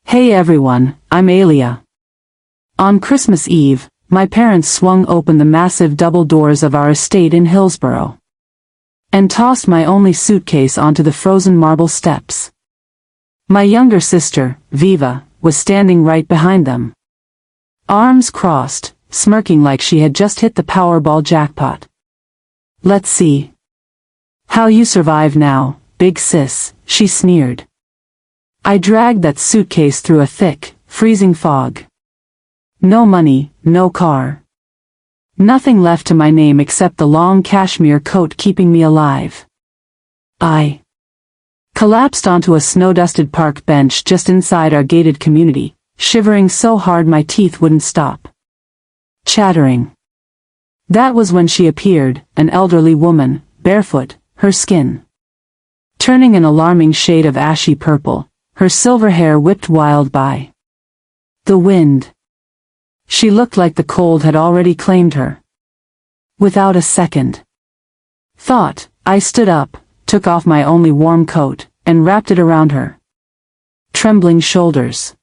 Hey everyone, I'm Alia. On Christmas Eve, my parents swung open the massive double doors of our estate in Hillsborough and tossed my only suitcase onto the frozen marble steps. My younger sister, Viva, was standing right behind them. Arms crossed, smirking like she had just hit the Powerball jackpot. "Let's see how you survive now, big sis," she sneered. I dragged that suitcase through a thick, freezing fog. No money, no car. Nothing left to my name except the long cashmere coat keeping me alive. I collapsed onto a snow-dusted park bench just inside our gated community, shivering so hard my teeth wouldn't stop chattering. That was when she appeared, an elderly woman, barefoot, her skin turning an alarming shade of ashy purple, her silver hair whipped wild by the wind. She looked like the cold had already claimed her. Without a second thought, I stood up, took off my only warm coat, and wrapped it around her trembling shoulders.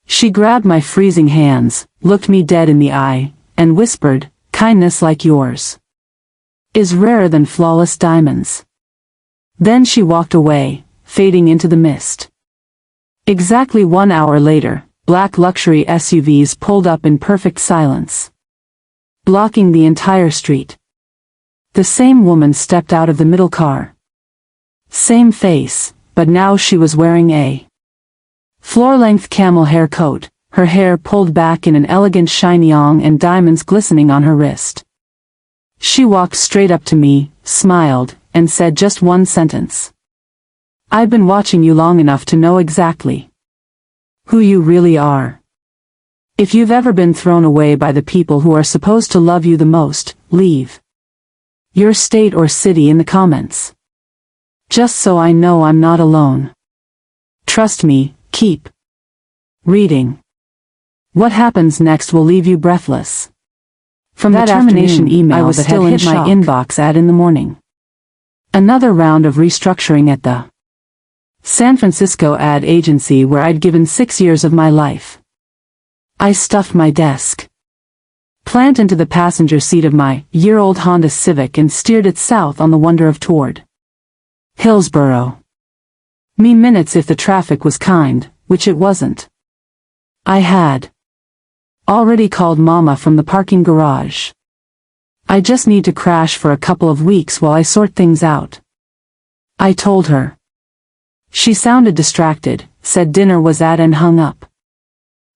She grabbed my freezing hands, looked me dead in the eye, and whispered, "Kindness like yours is rarer than flawless diamonds." Then she walked away, fading into the mist. Exactly 1 hour later, black luxury SUVs pulled up in perfect silence, blocking the entire street. The same woman stepped out of the middle car. Same face, but now she was wearing a floor-length camel hair coat, her hair pulled back in an elegant chignon and diamonds glistening on her wrist. She walked straight up to me, smiled, and said just one sentence. "I've been watching you long enough to know exactly who you really are. If you've ever been thrown away by the people who are supposed to love you the most, leave your state or city in the comments. Just so I know I'm not alone. Trust me, keep reading. What happens next will leave you breathless." From that termination email I was that still had hit my inbox at in the morning. Another round of restructuring at the San Francisco ad agency where I'd given 6 years of my life. I stuffed my desk plant into the passenger seat of my year-old Honda Civic and steered it south on the wonder of toward Hillsborough. Me minutes if the traffic was kind, which it wasn't. I had already called Mama from the parking garage. "I just need to crash for a couple of weeks while I sort things out," I told her. She sounded distracted, said dinner was at and hung up.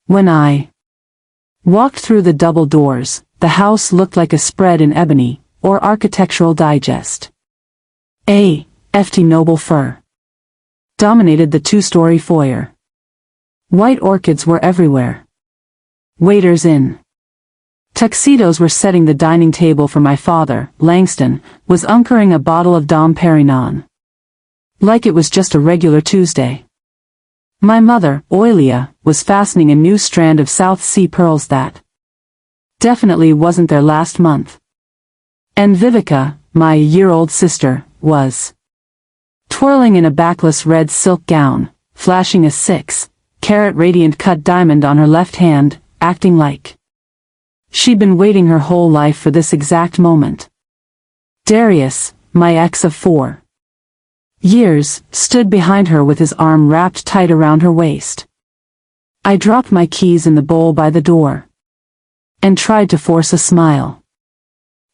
When I walked through the double doors, the house looked like a spread in Ebony, or Architectural Digest. A.F.T. Noble fir dominated the 2-story foyer. White orchids were everywhere. Waiters in tuxedos were setting the dining table for my father. Langston was uncurring a bottle of Dom Perignon like it was just a regular Tuesday. My mother, Oilia, was fastening a new strand of South Sea pearls that definitely wasn't their last month. And Vivica, my year-old sister, was twirling in a backless red silk gown, flashing a 6-carat radiant cut diamond on her left hand, acting like she'd been waiting her whole life for this exact moment. Darius, my ex of 4 years, stood behind her with his arm wrapped tight around her waist. I dropped my keys in the bowl by the door and tried to force a smile.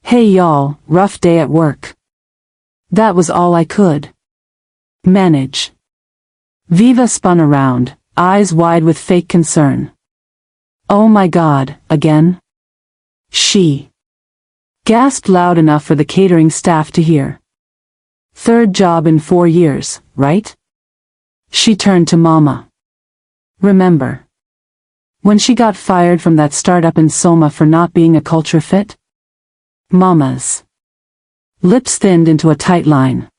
"Hey y'all, rough day at work." That was all I could manage. Viva spun around, eyes wide with fake concern. "Oh my God, again?" she gasped loud enough for the catering staff to hear. "Third job in 4 years, right?" She turned to Mama. "Remember when she got fired from that startup in Soma for not being a culture fit?" Mama's lips thinned into a tight line.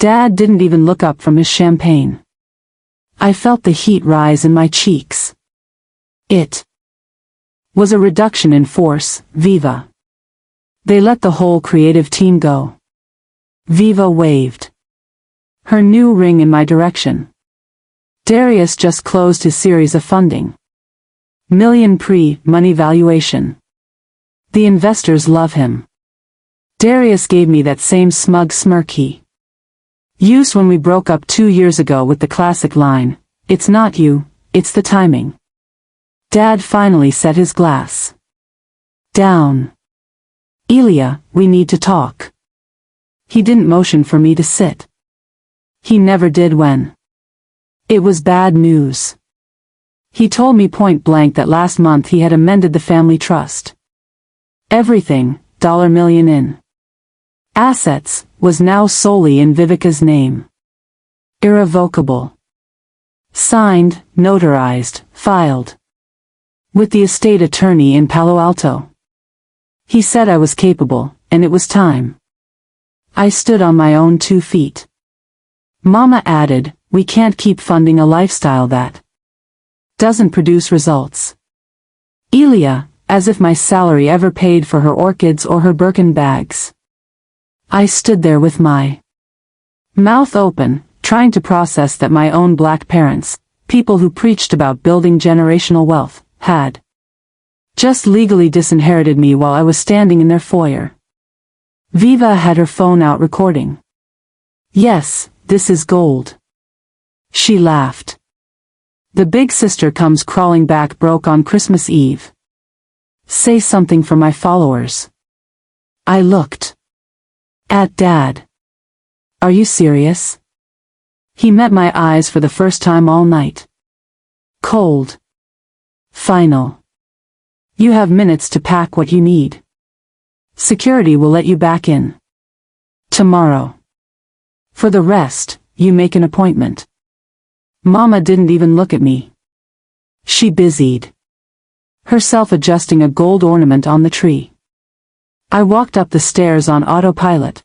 Dad didn't even look up from his champagne. I felt the heat rise in my cheeks. It was a reduction in force, Viva. They let the whole creative team go. Viva waved her new ring in my direction. Darius just closed his series of funding. Million pre-money valuation. The investors love him. Darius gave me that same smug smirk he used when we broke up 2 years ago with the classic line, "It's not you, it's the timing." Dad finally set his glass down. "Elia, we need to talk." He didn't motion for me to sit. He never did when it was bad news. He told me point blank that last month he had amended the family trust. Everything, $1 million in assets, was now solely in Vivica's name. Irrevocable. Signed, notarized, filed. With the estate attorney in Palo Alto. He said I was capable, and it was time I stood on my own 2 feet. Mama added, "We can't keep funding a lifestyle that doesn't produce results." Elia, as if my salary ever paid for her orchids or her Birkin bags. I stood there with my mouth open, trying to process that my own black parents, people who preached about building generational wealth, had just legally disinherited me while I was standing in their foyer. Viva had her phone out recording. "Yes, this is gold." She laughed. "The big sister comes crawling back broke on Christmas Eve. Say something for my followers." I looked at Dad. "Are you serious?" He met my eyes for the first time all night. Cold. Final. "You have minutes to pack what you need. Security will let you back in tomorrow. For the rest, you make an appointment." Mama didn't even look at me. She busied herself adjusting a gold ornament on the tree. I walked up the stairs on autopilot.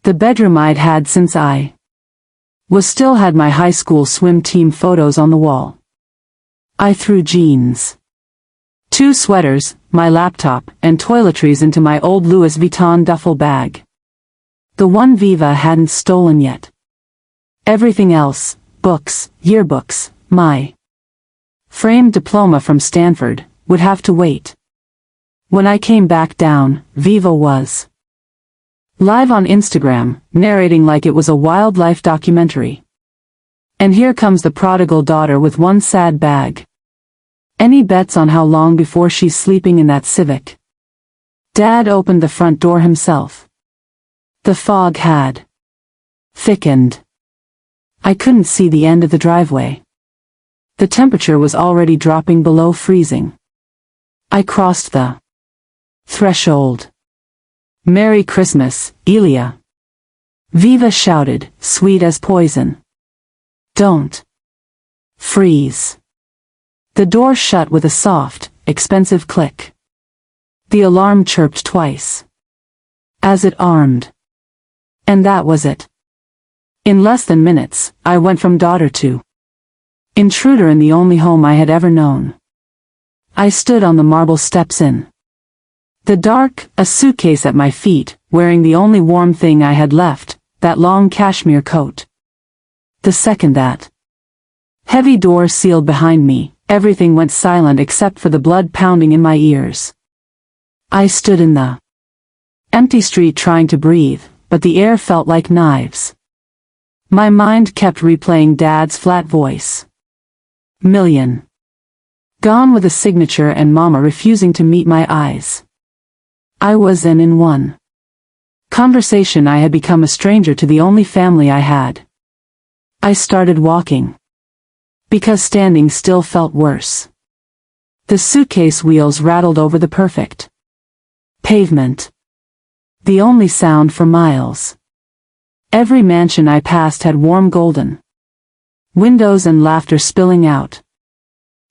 The bedroom I'd had since I was still had my high school swim team photos on the wall. I threw jeans, 2 sweaters, my laptop, and toiletries into my old Louis Vuitton duffel bag. The one Viva hadn't stolen yet. Everything else, books, yearbooks, my framed diploma from Stanford, would have to wait. When I came back down, Viva was live on Instagram, narrating like it was a wildlife documentary. And here comes the prodigal daughter with one sad bag. Any bets on how long before she's sleeping in that Civic? Dad opened the front door himself. The fog had thickened. I couldn't see the end of the driveway. The temperature was already dropping below freezing. I crossed the threshold. "Merry Christmas, Elia." Viva shouted, sweet as poison. "Don't freeze." The door shut with a soft, expensive click. The alarm chirped twice as it armed. And that was it. In less than minutes, I went from daughter to intruder in the only home I had ever known. I stood on the marble steps in the dark, a suitcase at my feet, wearing the only warm thing I had left, that long cashmere coat. The second that heavy door sealed behind me, everything went silent except for the blood pounding in my ears. I stood in the empty street trying to breathe, but the air felt like knives. My mind kept replaying Dad's flat voice. Million. Gone with a signature and Mama refusing to meet my eyes. I was in one conversation I had become a stranger to the only family I had. I started walking. Because standing still felt worse. The suitcase wheels rattled over the perfect pavement. The only sound for miles. Every mansion I passed had warm golden windows and laughter spilling out.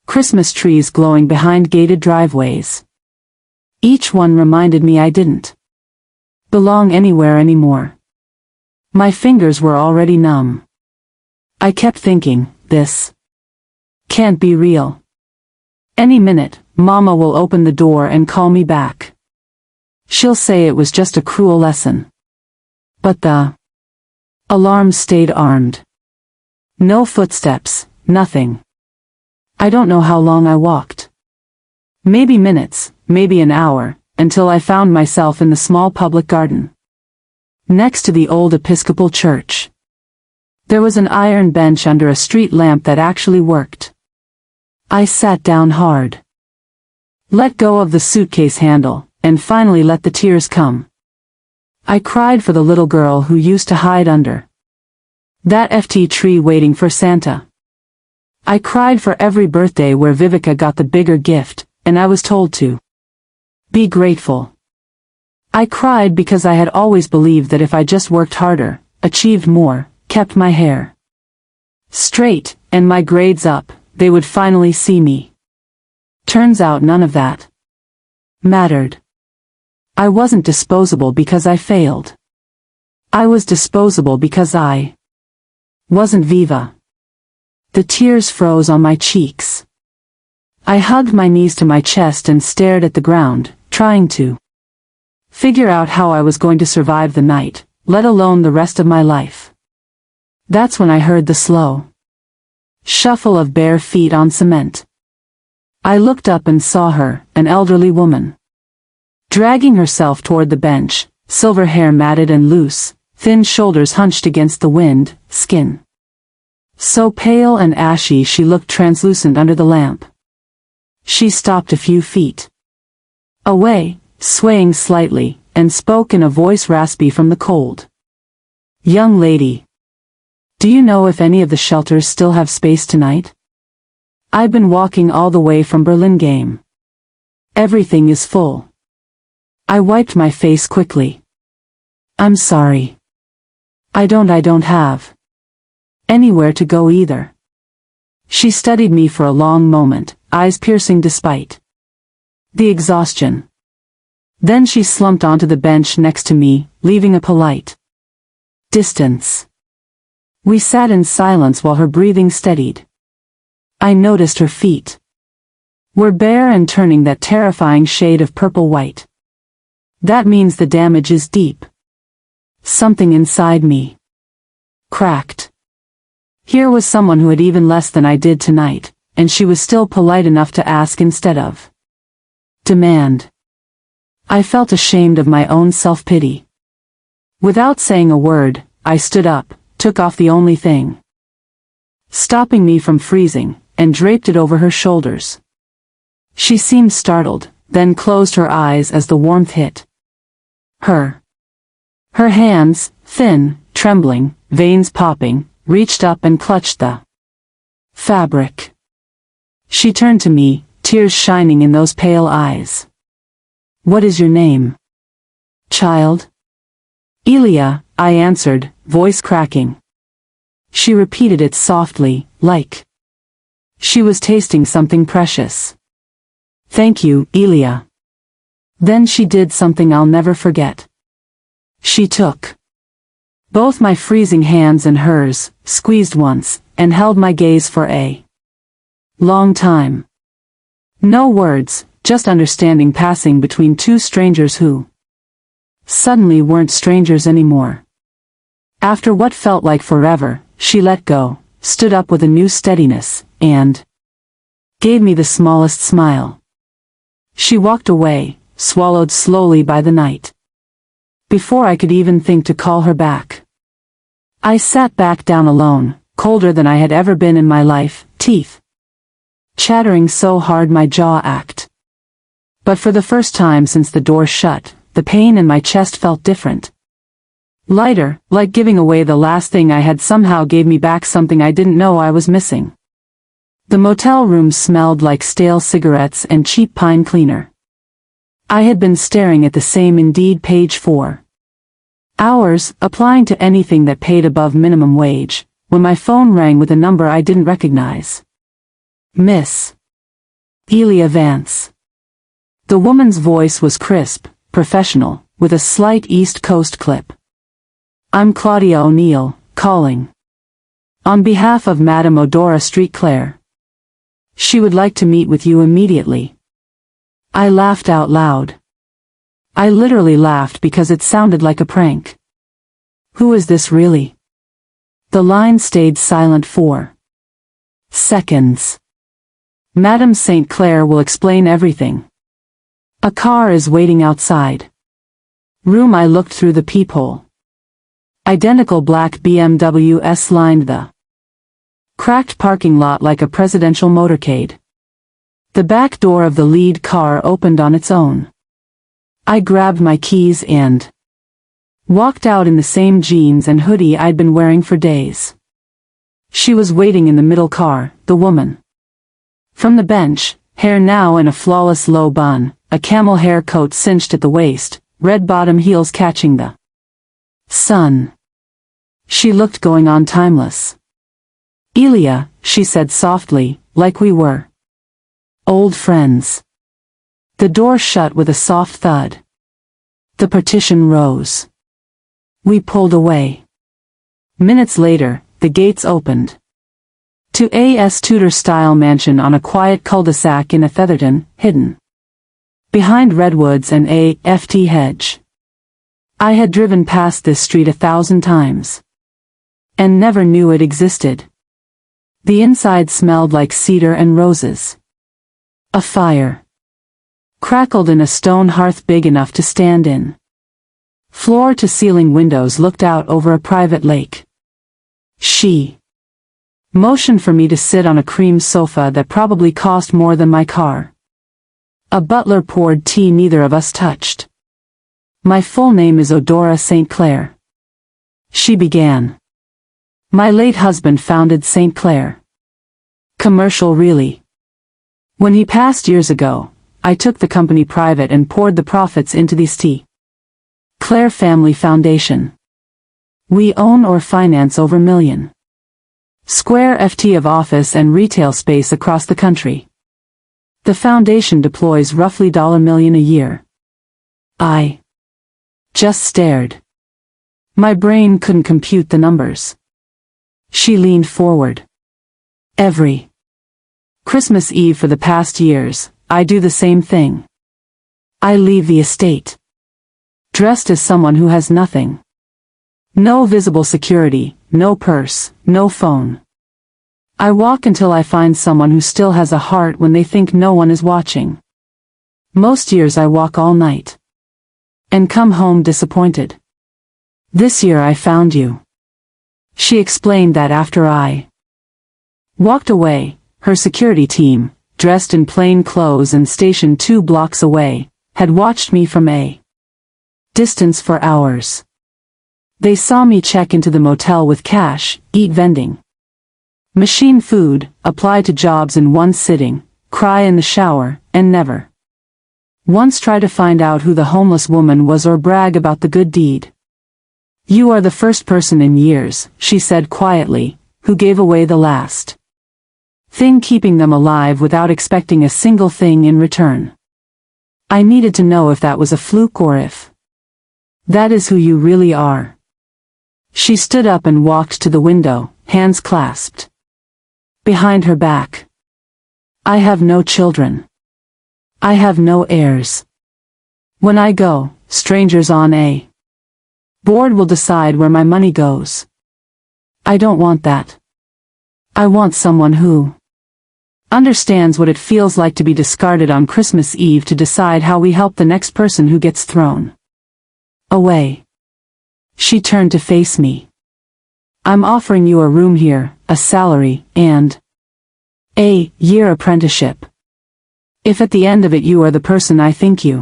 Christmas trees glowing behind gated driveways. Each one reminded me I didn't belong anywhere anymore. My fingers were already numb. I kept thinking, this can't be real. Any minute, Mama will open the door and call me back. She'll say it was just a cruel lesson. But the alarm stayed armed. No footsteps, nothing. I don't know how long I walked. Maybe minutes, maybe an hour, until I found myself in the small public garden. Next to the old Episcopal church. There was an iron bench under a street lamp that actually worked. I sat down hard. Let go of the suitcase handle, and finally let the tears come. I cried for the little girl who used to hide under that FT tree waiting for Santa. I cried for every birthday where Vivica got the bigger gift, and I was told to be grateful. I cried because I had always believed that if I just worked harder, achieved more, kept my hair straight, and my grades up, they would finally see me. Turns out none of that mattered. I wasn't disposable because I failed. I was disposable because I wasn't Viva. The tears froze on my cheeks. I hugged my knees to my chest and stared at the ground, trying to figure out how I was going to survive the night, let alone the rest of my life. That's when I heard the slow shuffle of bare feet on cement. I looked up and saw her, an elderly woman, dragging herself toward the bench, silver hair matted and loose, thin shoulders hunched against the wind, skin so pale and ashy she looked translucent under the lamp. She stopped a few feet away, swaying slightly, and spoke in a voice raspy from the cold. "Young lady, do you know if any of the shelters still have space tonight? I've been walking all the way from Berlin game. Everything is full." I wiped my face quickly. "I'm sorry. I don't have anywhere to go either." She studied me for a long moment, eyes piercing despite the exhaustion. Then she slumped onto the bench next to me, leaving a polite distance. We sat in silence while her breathing steadied. I noticed her feet were bare and turning that terrifying shade of purple-white. That means the damage is deep. Something inside me cracked. Here was someone who had even less than I did tonight, and she was still polite enough to ask instead of demand. I felt ashamed of my own self-pity. Without saying a word, I stood up, took off the only thing stopping me from freezing, and draped it over her shoulders. She seemed startled, then closed her eyes as the warmth hit her. Her hands, thin, trembling, veins popping, reached up and clutched the fabric. She turned to me, tears shining in those pale eyes. "What is your name, child?" "Elia," I answered, voice cracking. She repeated it softly, like she was tasting something precious. "Thank you, Elia." Then she did something I'll never forget. She took both my freezing hands and hers, squeezed once, and held my gaze for a long time. No words, just understanding passing between two strangers who suddenly weren't strangers anymore. After what felt like forever, she let go, stood up with a new steadiness, and gave me the smallest smile. She walked away, swallowed slowly by the night. Before I could even think to call her back, I sat back down alone, colder than I had ever been in my life, teeth chattering so hard my jaw ached. But for the first time since the door shut, the pain in my chest felt different. Lighter, like giving away the last thing I had somehow gave me back something I didn't know I was missing. The motel room smelled like stale cigarettes and cheap pine cleaner. I had been staring at the same Indeed page for hours, applying to anything that paid above minimum wage, when my phone rang with a number I didn't recognize. "Miss Elia Vance." The woman's voice was crisp, professional, with a slight East Coast clip. "I'm Claudia O'Neill, calling on behalf of Madame Odora Street Claire. She would like to meet with you immediately." I laughed out loud. I literally laughed because it sounded like a prank. Who is this really? The line stayed silent for seconds. Madame St. Clair will explain everything. A car is waiting outside. Room. I looked through the peephole. Identical black BMWs lined the cracked parking lot like a presidential motorcade. The back door of the lead car opened on its own. I grabbed my keys and walked out in the same jeans and hoodie I'd been wearing for days. She was waiting in the middle car, the woman. From the bench, hair now in a flawless low bun, a camel hair coat cinched at the waist, red bottom heels catching the sun. She looked going on timeless. "Elia," she said softly, like we were old friends. The door shut with a soft thud. The partition rose. We pulled away. Minutes later, the gates opened. To a Tudor-style mansion on a quiet cul-de-sac in Atherton, hidden behind redwoods and a ft hedge. I had driven past this street 1,000 times. And never knew it existed. The inside smelled like cedar and roses. A fire crackled in a stone hearth big enough to stand in. Floor-to-ceiling windows looked out over a private lake. She motioned for me to sit on a cream sofa that probably cost more than my car. A butler poured tea neither of us touched. "My full name is Eudora St. Clair," she began. "My late husband founded St. Clair. Commercial really. When he passed years ago, I took the company private and poured the profits into the St. Clair Family Foundation. We own or finance over million square ft of office and retail space across the country. The foundation deploys roughly $1 million a year." I just stared. My brain couldn't compute the numbers. She leaned forward. "Every Christmas Eve for the past years, I do the same thing. I leave the estate dressed as someone who has nothing. No visible security, no purse, no phone. I walk until I find someone who still has a heart when they think no one is watching. Most years I walk all night. And come home disappointed. This year I found you." She explained that after I walked away, her security team, dressed in plain clothes and stationed 2 blocks away, had watched me from a distance for hours. They saw me check into the motel with cash, eat vending machine food, apply to jobs in one sitting, cry in the shower, and never once try to find out who the homeless woman was or brag about the good deed. "You are the first person in years," she said quietly, "who gave away the last thing keeping them alive without expecting a single thing in return." I needed to know if that was a fluke or if that is who you really are. She stood up and walked to the window, hands clasped behind her back. "I have no children. I have no heirs. When I go, strangers on a board will decide where my money goes. I don't want that. I want someone who understands what it feels like to be discarded on Christmas Eve to decide how we help the next person who gets thrown away." She turned to face me. "I'm offering you a room here, a salary, and a year apprenticeship. If at the end of it you are the person I think you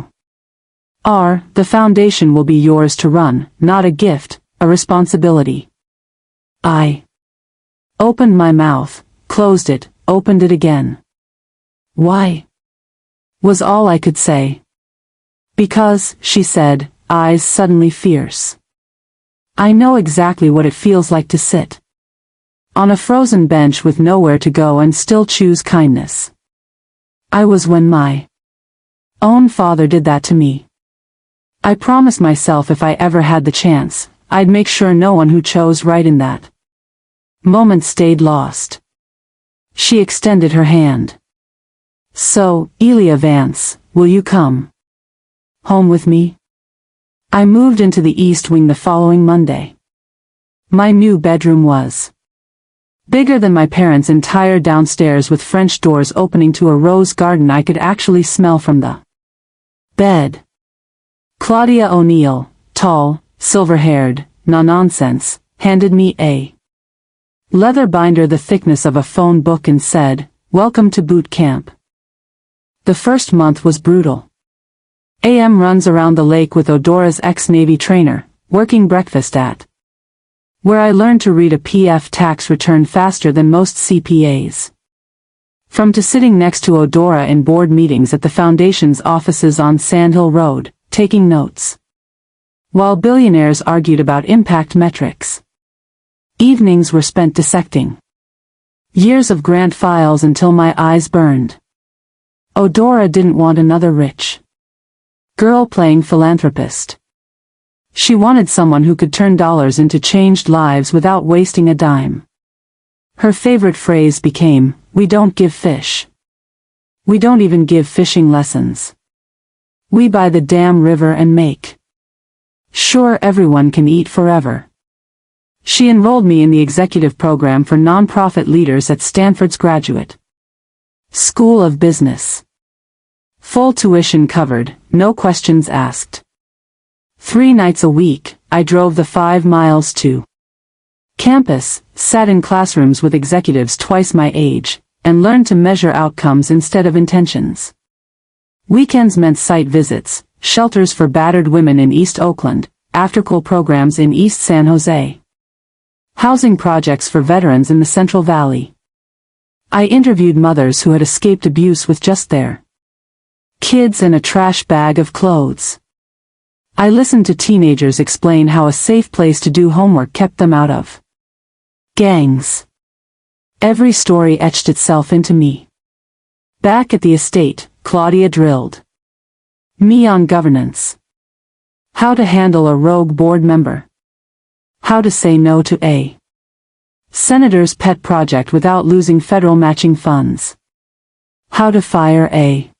are, the foundation will be yours to run, not a gift, a responsibility." I opened my mouth, closed it, opened it again. "Why?" was all I could say. "Because," she said, eyes suddenly fierce. "I know exactly what it feels like to sit on a frozen bench with nowhere to go and still choose kindness. I was when my own father did that to me. I promised myself if I ever had the chance, I'd make sure no one who chose right in that moment stayed lost." She extended her hand. "So, Elia Vance, will you come home with me?" I moved into the East Wing the following Monday. My new bedroom was Bigger than my parents' entire downstairs with French doors opening to a rose garden I could actually smell from the bed. Claudia O'Neill, tall, silver-haired, no-nonsense, handed me a leather binder the thickness of a phone book and said, "Welcome to boot camp." The first month was brutal. AM runs around the lake with Odora's ex-Navy trainer, working breakfast at where I learned to read a PF tax return faster than most CPAs. From to sitting next to Odora in board meetings at the Foundation's offices on Sandhill Road, taking notes, while billionaires argued about impact metrics. Evenings were spent dissecting years of grant files until my eyes burned. Odora didn't want another rich girl playing philanthropist. She wanted someone who could turn dollars into changed lives without wasting a dime. Her favorite phrase became, "We don't give fish. We don't even give fishing lessons. We buy the damn river and make sure everyone can eat forever." She enrolled me in the executive program for nonprofit leaders at Stanford's Graduate School of Business. Full tuition covered, no questions asked. 3 nights a week, I drove the 5 miles to campus, sat in classrooms with executives twice my age, and learned to measure outcomes instead of intentions. Weekends meant site visits, shelters for battered women in East Oakland, after-school programs in East San Jose, housing projects for veterans in the Central Valley. I interviewed mothers who had escaped abuse with just their kids and a trash bag of clothes. I listened to teenagers explain how a safe place to do homework kept them out of gangs. Every story etched itself into me. Back at the estate, Claudia drilled me on governance. How to handle a rogue board member. How to say no to a senator's pet project without losing federal matching funds. How to fire a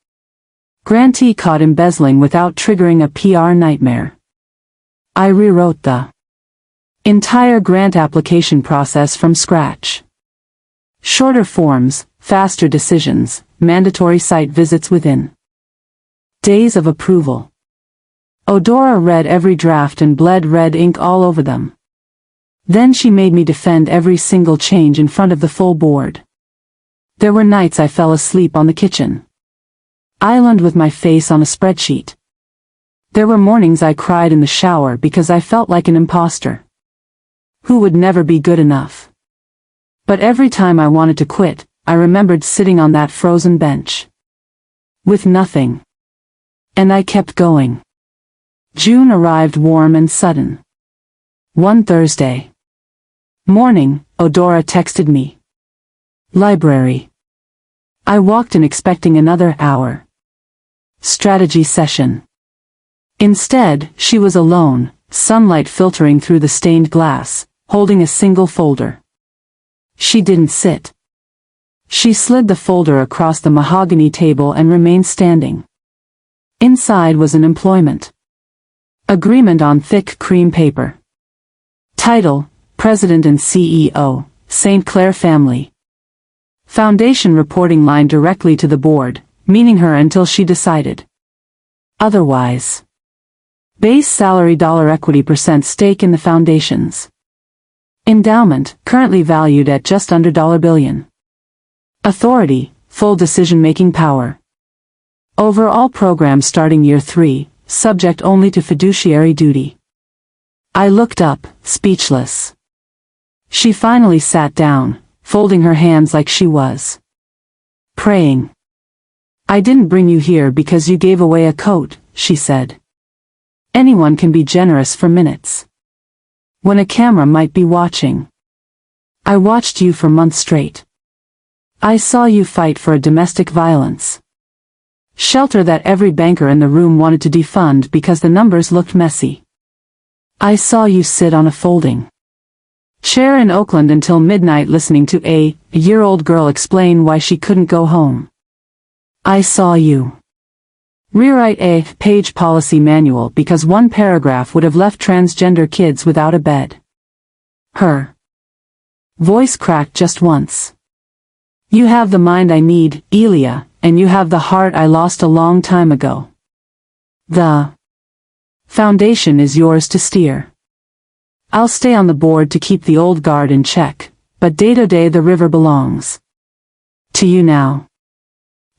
grantee caught embezzling without triggering a PR nightmare. I rewrote the entire grant application process from scratch. Shorter forms, faster decisions, mandatory site visits within days of approval. Odora read every draft and bled red ink all over them. Then she made me defend every single change in front of the full board. There were nights I fell asleep on the kitchen island with my face on a spreadsheet. There were mornings I cried in the shower because I felt like an imposter who would never be good enough. But every time I wanted to quit, I remembered sitting on that frozen bench with nothing. And I kept going. June arrived warm and sudden. One Thursday morning, Odora texted me. Library. I walked in expecting another hour strategy session. Instead, she was alone, sunlight filtering through the stained glass, holding a single folder. She didn't sit. She slid the folder across the mahogany table and remained standing. Inside was an employment agreement on thick cream paper. Title, President and CEO, St. Clair Family. Foundation reporting line directly to the board, meaning her until she decided otherwise. Base salary dollar equity % stake in the foundation's endowment, currently valued at just under $1 billion. Authority, full decision-making power. Overall program starting year 3, subject only to fiduciary duty. I looked up, speechless. She finally sat down, folding her hands like she was praying. I didn't bring you here because you gave away a coat, she said. Anyone can be generous for minutes when a camera might be watching. I watched you for months straight. I saw you fight for a domestic violence shelter that every banker in the room wanted to defund because the numbers looked messy. I saw you sit on a folding chair in Oakland until midnight listening to a year-old girl explain why she couldn't go home. I saw you rewrite a page policy manual because one paragraph would have left transgender kids without a bed. Her Voice cracked just once. You have the mind I need, Elia, and you have the heart I lost a long time ago. The foundation is yours to steer. I'll stay on the board to keep the old guard in check, but day-to-day the river belongs to you now.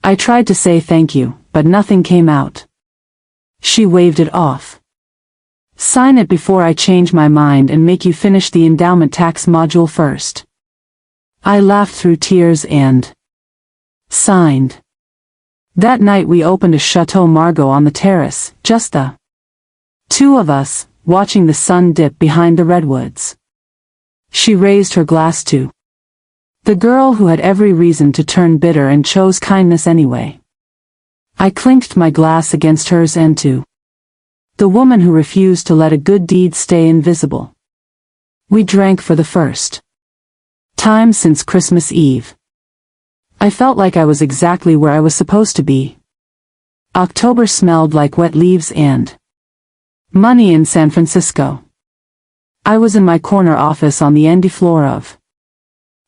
I tried to say thank you, but nothing came out. She waved it off. Sign it before I change my mind and make you finish the endowment tax module first. I laughed through tears and signed. That night we opened a Chateau Margaux on the terrace, just the two of us, watching the sun dip behind the redwoods. She raised her glass to the girl who had every reason to turn bitter and chose kindness anyway. I clinked my glass against hers and to the woman who refused to let a good deed stay invisible. We drank for the first time since Christmas Eve. I felt like I was exactly where I was supposed to be. October smelled like wet leaves and money in San Francisco. I was in my corner office on the ND floor of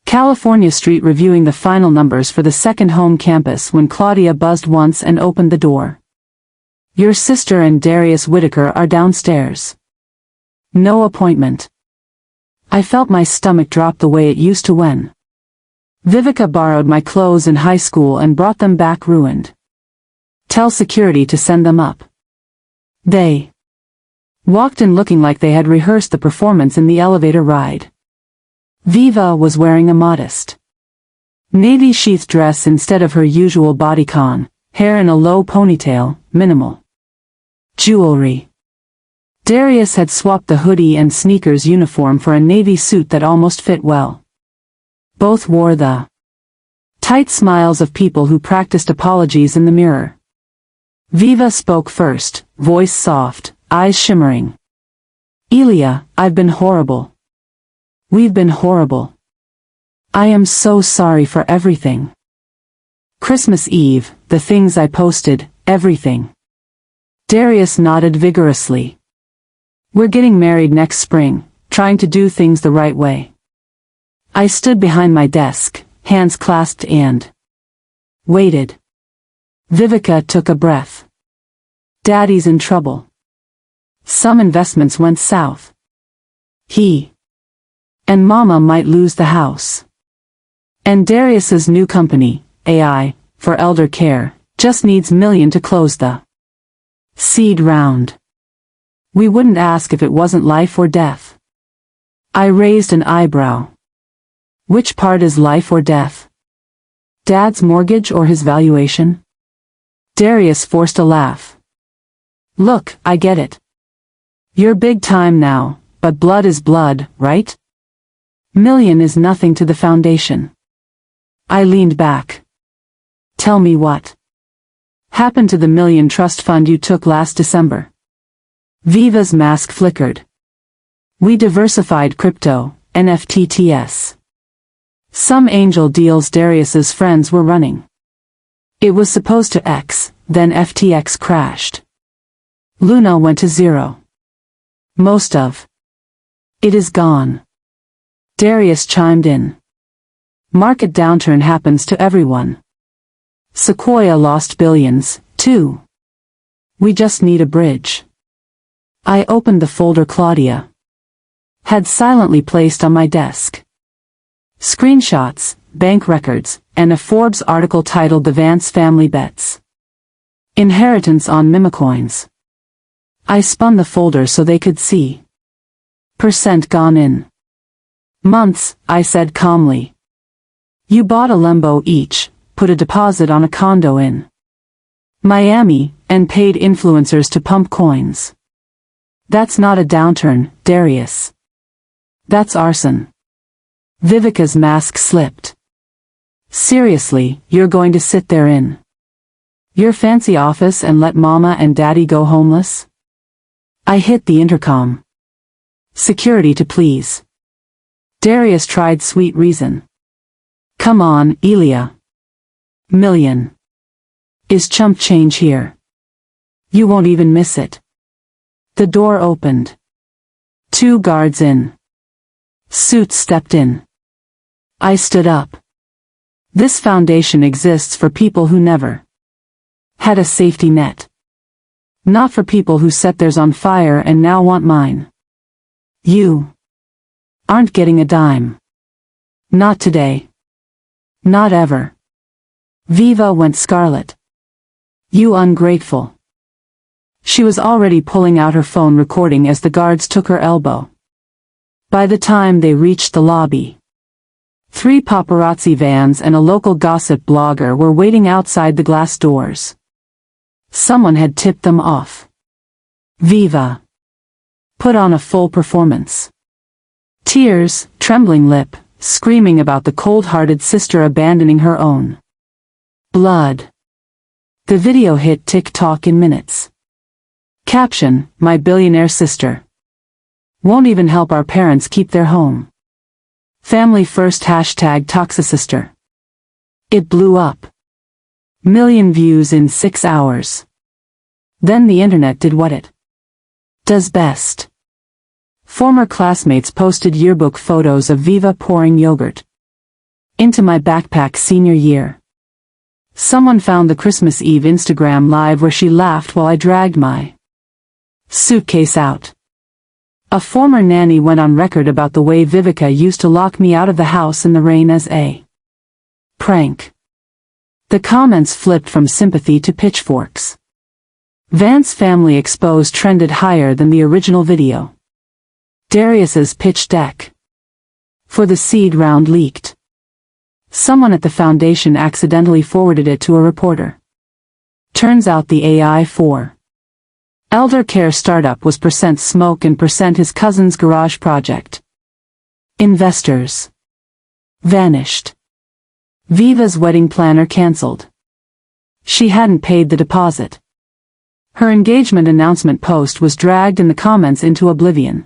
California Street reviewing the final numbers for the second home campus when Claudia buzzed once and opened the door. Your sister and Darius Whitaker are downstairs. No appointment. I felt my stomach drop the way it used to when Vivica borrowed my clothes in high school and brought them back ruined. Tell security to send them up. They walked in looking like they had rehearsed the performance in the elevator ride. Viva was wearing a modest navy sheath dress instead of her usual bodycon, hair in a low ponytail, minimal jewelry. Darius had swapped the hoodie and sneakers uniform for a navy suit that almost fit well. Both wore the tight smiles of people who practiced apologies in the mirror. Viva spoke first, voice soft, eyes shimmering. Elia, I've been horrible. We've been horrible. I am so sorry for everything. Christmas Eve, the things I posted, everything. Darius nodded vigorously. We're getting married next spring, trying to do things the right way. I stood behind my desk, hands clasped and waited. Vivica took a breath. Daddy's in trouble. Some investments went south. He and Mama might lose the house. And Darius's new company, AI, for elder care, just needs $1 million to close the seed round. We wouldn't ask if it wasn't life or death. I raised an eyebrow. Which part is life or death? Dad's mortgage or his valuation? Darius forced a laugh. Look, I get it. You're big time now, but blood is blood, right? $1 million is nothing to the foundation. I leaned back. Tell me what happened to the $1 million trust fund you took last December? Viva's mask flickered. We diversified crypto, NFTs. Some angel deals Darius's friends were running. It was supposed to X, then FTX crashed. Luna went to zero. Most of it is gone. Darius chimed in. Market downturn happens to everyone. Sequoia lost billions, too. We just need a bridge. I opened the folder Claudia had silently placed on my desk. Screenshots, bank records, and a Forbes article titled The Vance Family Bets. Inheritance on Mimicoins. I spun the folder so they could see. Percent gone in. Months, I said calmly. You bought a Lembo each, put a deposit on a condo in Miami, and paid influencers to pump coins. That's not a downturn, Darius. That's arson. Vivica's mask slipped. Seriously, you're going to sit there in your fancy office and let Mama and Daddy go homeless? I hit the intercom. Security to please. Darius tried sweet reason. Come on, Elia. $1 million is chump change here. You won't even miss it. The door opened. 2 guards in suits stepped in. I stood up. This foundation exists for people who never had a safety net. Not for people who set theirs on fire and now want mine. You aren't getting a dime. Not today. Not ever. Viva went scarlet. You ungrateful. She was already pulling out her phone recording as the guards took her elbow. By the time they reached the lobby, 3 paparazzi vans and a local gossip blogger were waiting outside the glass doors. Someone had tipped them off. Viva put on a full performance. Tears, trembling lip, screaming about the cold-hearted sister abandoning her own blood. The video hit TikTok in minutes. Caption, my billionaire sister won't even help our parents keep their home. Family first #Toxicister. It blew up. Million views in 6 hours. Then the internet did what it does best. Former classmates posted yearbook photos of Viva pouring yogurt into my backpack senior year. Someone found the Christmas Eve Instagram live where she laughed while I dragged my suitcase out. A former nanny went on record about the way Vivica used to lock me out of the house in the rain as a prank. The comments flipped from sympathy to pitchforks. Vance's family exposed trended higher than the original video. Darius's pitch deck for the seed round leaked. Someone at the foundation accidentally forwarded it to a reporter. Turns out the AI for elder care startup was % smoke and % his cousin's garage project. Investors vanished. Viva's wedding planner cancelled. She hadn't paid the deposit. Her engagement announcement post was dragged in the comments into oblivion.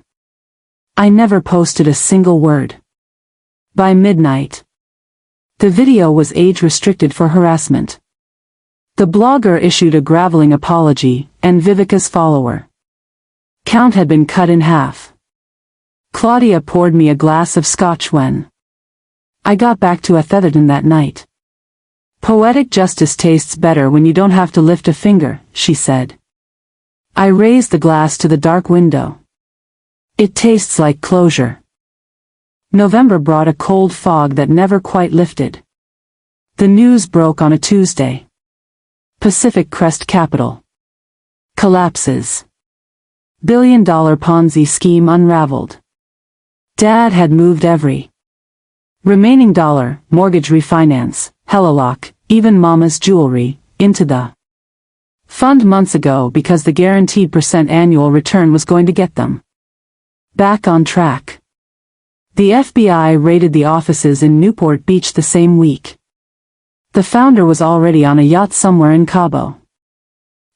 I never posted a single word. By midnight, the video was age-restricted for harassment. The blogger issued a groveling apology, and Vivica's follower count had been cut in half. Claudia poured me a glass of scotch when I got back to Atherton that night. Poetic justice tastes better when you don't have to lift a finger, she said. I raised the glass to the dark window. It tastes like closure. November brought a cold fog that never quite lifted. The news broke on a Tuesday. Pacific Crest Capital collapses. Billion-dollar Ponzi scheme unraveled. Dad had moved every remaining dollar, mortgage refinance, Helolock, even Mama's jewelry, into the fund months ago because the guaranteed % annual return was going to get them back on track. The FBI raided the offices in Newport Beach the same week. The founder was already on a yacht somewhere in Cabo.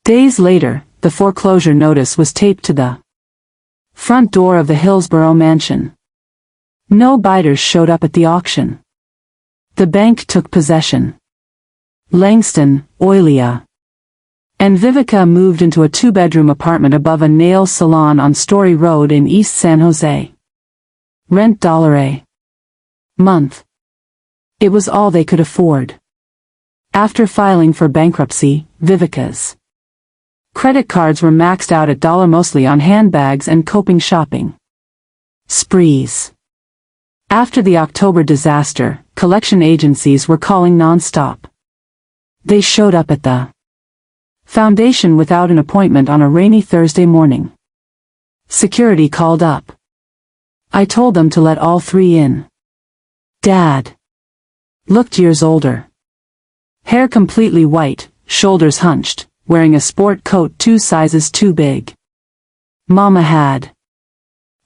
Days later, the foreclosure notice was taped to the front door of the Hillsborough mansion. No biders showed up at the auction. The bank took possession. Langston, Oilia, and Vivica moved into a 2-bedroom apartment above a nail salon on Story Road in East San Jose. Rent $1 a month. It was all they could afford. After filing for bankruptcy, Vivica's credit cards were maxed out at $, mostly on handbags and coping shopping sprees. After the October disaster, collection agencies were calling non-stop. They showed up at the foundation without an appointment on a rainy Thursday morning. Security called up. I told them to let all 3 in. Dad looked years older. Hair completely white, shoulders hunched, wearing a sport coat 2 sizes too big. Mama had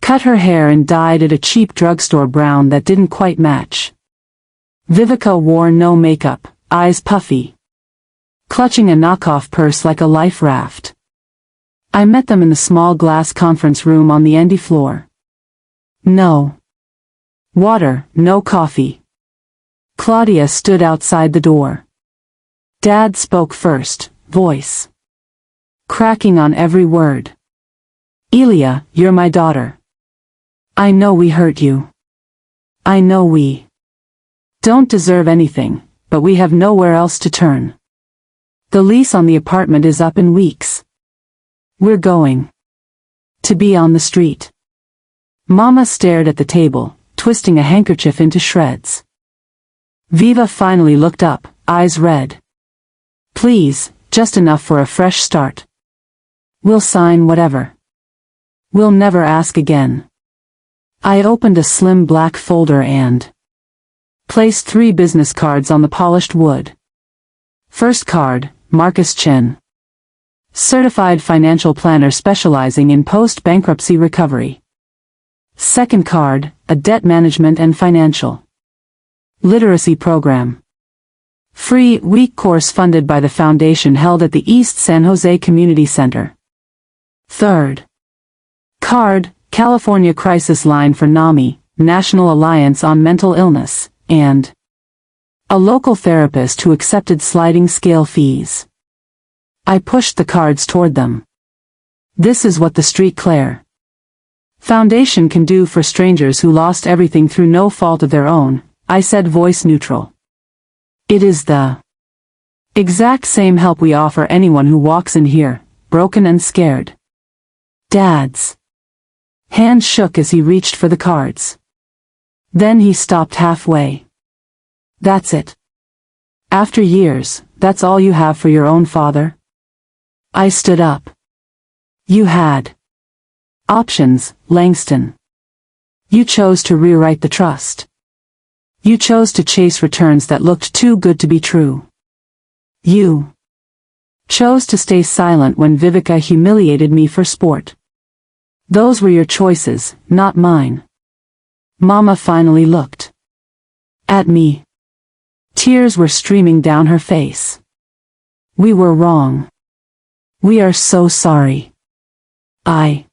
cut her hair and dyed it a cheap drugstore brown that didn't quite match. Vivica wore no makeup, eyes puffy, clutching a knockoff purse like a life raft. I met them in the small glass conference room on the Andy floor. No water, no coffee. Claudia stood outside the door. Dad spoke first, voice cracking on every word. Elia, you're my daughter. I know we hurt you. I know we Don't deserve anything, but we have nowhere else to turn. The lease on the apartment is up in weeks. We're going to be on the street. Mama stared at the table, twisting a handkerchief into shreds. Viva finally looked up, eyes red. Please, just enough for a fresh start. We'll sign whatever. We'll never ask again. I opened a slim black folder and placed 3 business cards on the polished wood. First card, Marcus Chen. Certified financial planner specializing in post-bankruptcy recovery. Second card, a debt management and financial literacy program. Free week course funded by the foundation held at the East San Jose Community Center. Third card, California Crisis Line for NAMI, National Alliance on Mental Illness, and a local therapist who accepted sliding scale fees. I pushed the cards toward them. This is what the Street Claire Foundation can do for strangers who lost everything through no fault of their own, I said, voice neutral. It is the exact same help we offer anyone who walks in here, broken and scared. Dad's hand shook as he reached for the cards. Then he stopped halfway. That's it. After years, that's all you have for your own father? I stood up. You had options, Langston. You chose to rewrite the trust. You chose to chase returns that looked too good to be true. You chose to stay silent when Vivica humiliated me for sport. Those were your choices, not mine. Mama finally looked at me. Tears were streaming down her face. We were wrong. We are so sorry. I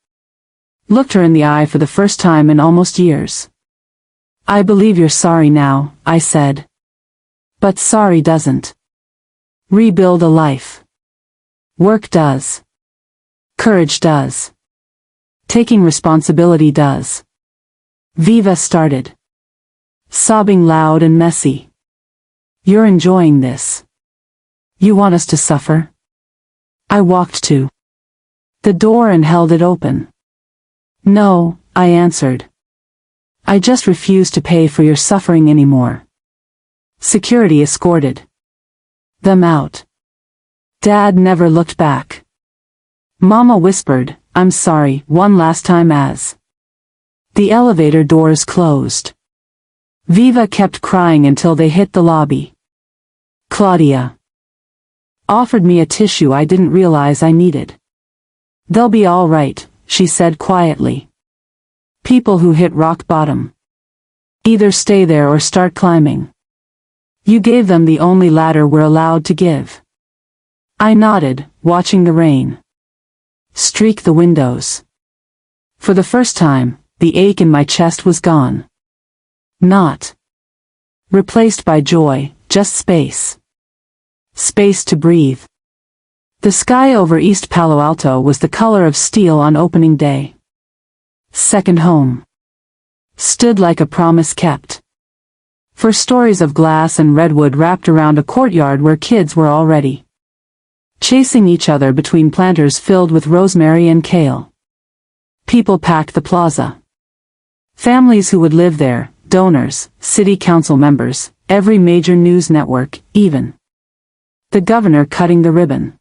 looked her in the eye for the first time in almost years. I believe you're sorry now, I said. But sorry doesn't rebuild a life. Work does. Courage does. Taking responsibility does. Viva started sobbing loud and messy. You're enjoying this. You want us to suffer? I walked to the door and held it open. No, I answered. I just refuse to pay for your suffering anymore. Security escorted them out. Dad never looked back. Mama whispered, I'm sorry, one last time as the elevator doors closed. Viva kept crying until they hit the lobby. Claudia offered me a tissue I didn't realize I needed. They'll be all right, she said quietly. People who hit rock bottom either stay there or start climbing. You gave them the only ladder we're allowed to give. I nodded, watching the rain streak the windows. For the first time, the ache in my chest was gone. Not replaced by joy, just space. Space to breathe. The sky over East Palo Alto was the color of steel on opening day. Second home stood like a promise kept. For stories of glass and redwood wrapped around a courtyard where kids were already chasing each other between planters filled with rosemary and kale. People packed the plaza. Families who would live there, donors, city council members, every major news network, even the governor cutting the ribbon.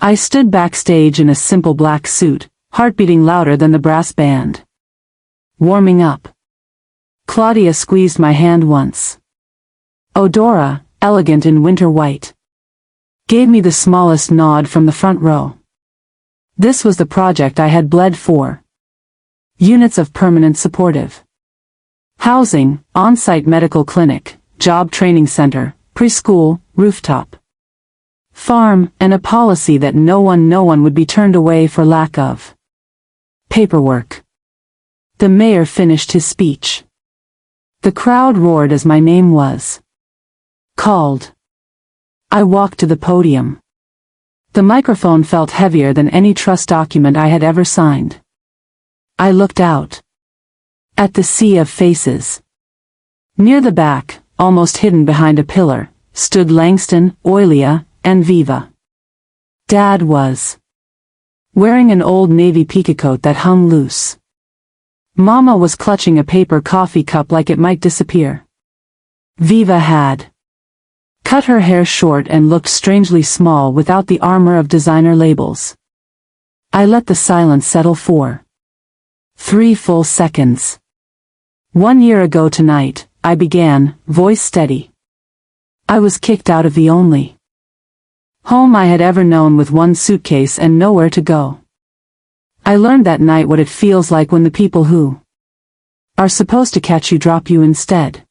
I stood backstage in a simple black suit, heart beating louder than the brass band. Warming up. Claudia squeezed my hand once. Odora, elegant in winter white, gave me the smallest nod from the front row. This was the project I had bled for. Units of permanent supportive housing, on-site medical clinic, job training center, preschool, rooftop farm, and a policy that no one would be turned away for lack of paperwork. The mayor finished his speech. The crowd roared as my name was called. I walked to the podium. The microphone felt heavier than any trust document I had ever signed. I looked out at the sea of faces. Near the back, almost hidden behind a pillar, stood Langston, Aurelia, and Viva. Dad was wearing an old navy peacoat that hung loose. Mama was clutching a paper coffee cup like it might disappear. Viva had cut her hair short and looked strangely small without the armor of designer labels. I let the silence settle for 3 full seconds. 1 year ago tonight, I began, voice steady. I was kicked out of the only home I had ever known with one suitcase and nowhere to go. I learned that night what it feels like when the people who are supposed to catch you drop you instead.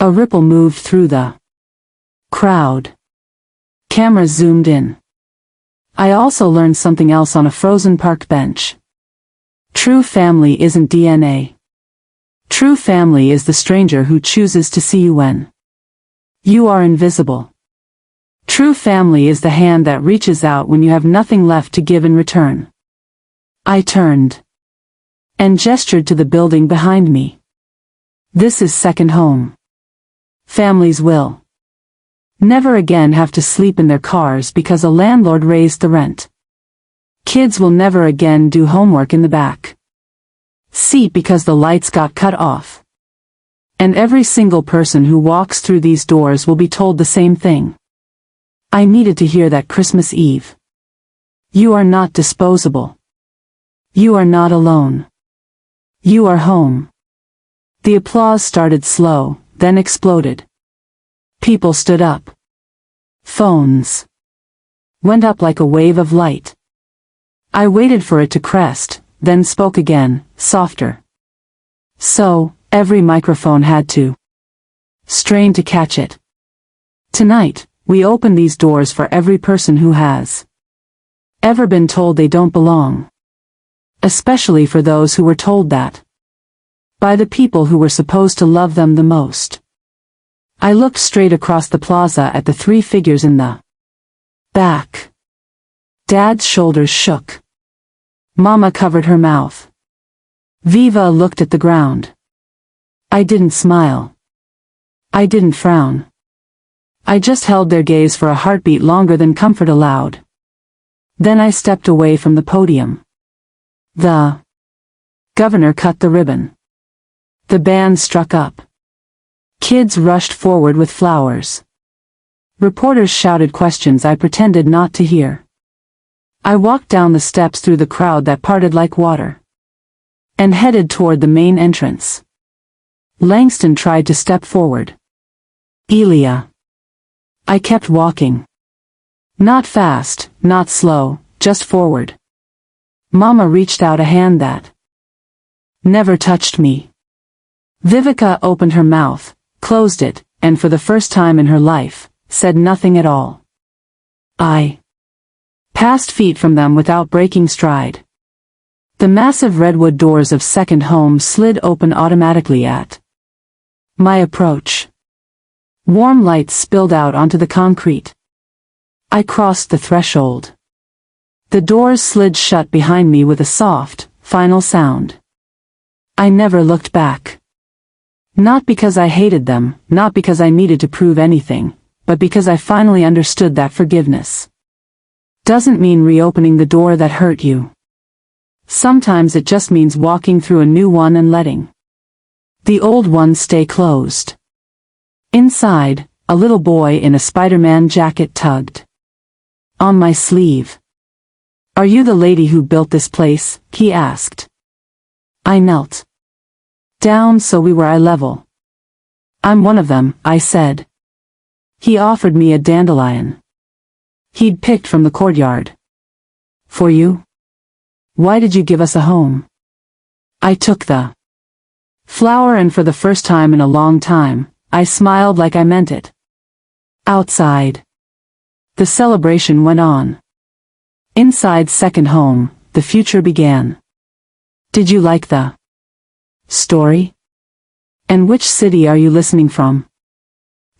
A ripple moved through the crowd. Cameras zoomed in. I also learned something else on a frozen park bench. True family isn't DNA. True family is the stranger who chooses to see you when you are invisible. True family is the hand that reaches out when you have nothing left to give in return. I turned and gestured to the building behind me. This is second home. Families will never again have to sleep in their cars because a landlord raised the rent. Kids will never again do homework in the back seat because the lights got cut off. And every single person who walks through these doors will be told the same thing. I needed to hear that Christmas Eve. You are not disposable. You are not alone. You are home. The applause started slow, then exploded. People stood up. Phones went up like a wave of light. I waited for it to crest, then spoke again, softer. So, every microphone had to strain to catch it. Tonight, we open these doors for every person who has ever been told they don't belong. Especially for those who were told that by the people who were supposed to love them the most. I looked straight across the plaza at the 3 figures in the back. Dad's shoulders shook. Mama covered her mouth. Viva looked at the ground. I didn't smile. I didn't frown. I just held their gaze for a heartbeat longer than comfort allowed. Then I stepped away from the podium. The governor cut the ribbon. The band struck up. Kids rushed forward with flowers. Reporters shouted questions I pretended not to hear. I walked down the steps through the crowd that parted like water and headed toward the main entrance. Langston tried to step forward. Elia. I kept walking. Not fast, not slow, just forward. Mama reached out a hand that never touched me. Vivica opened her mouth, closed it, and for the first time in her life, said nothing at all. I passed feet from them without breaking stride. The massive redwood doors of second home slid open automatically at my approach. Warm light spilled out onto the concrete. I crossed the threshold. The doors slid shut behind me with a soft, final sound. I never looked back. Not because I hated them, not because I needed to prove anything, but because I finally understood that forgiveness doesn't mean reopening the door that hurt you. Sometimes it just means walking through a new one and letting the old one stay closed. Inside, a little boy in a Spider-Man jacket tugged on my sleeve. Are you the lady who built this place? He asked. I knelt down so we were eye level. I'm one of them, I said. He offered me a dandelion he'd picked from the courtyard. For you? Why did you give us a home? I took the flower and for the first time in a long time, I smiled like I meant it. Outside, the celebration went on. Inside second home, the future began. Did you like the story? And which city are you listening from?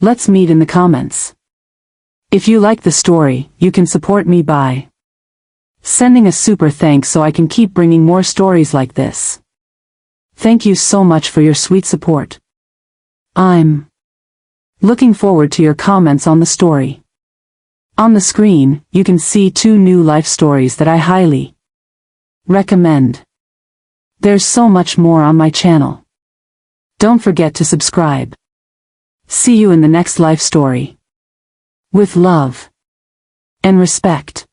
Let's meet in the comments. If you like the story, you can support me by sending a super thanks so I can keep bringing more stories like this. Thank you so much for your sweet support. I'm Looking forward to your comments on the story. On the screen, you can see 2 new life stories that I highly recommend. There's so much more on my channel. Don't forget to subscribe. See you in the next life story. With love and respect.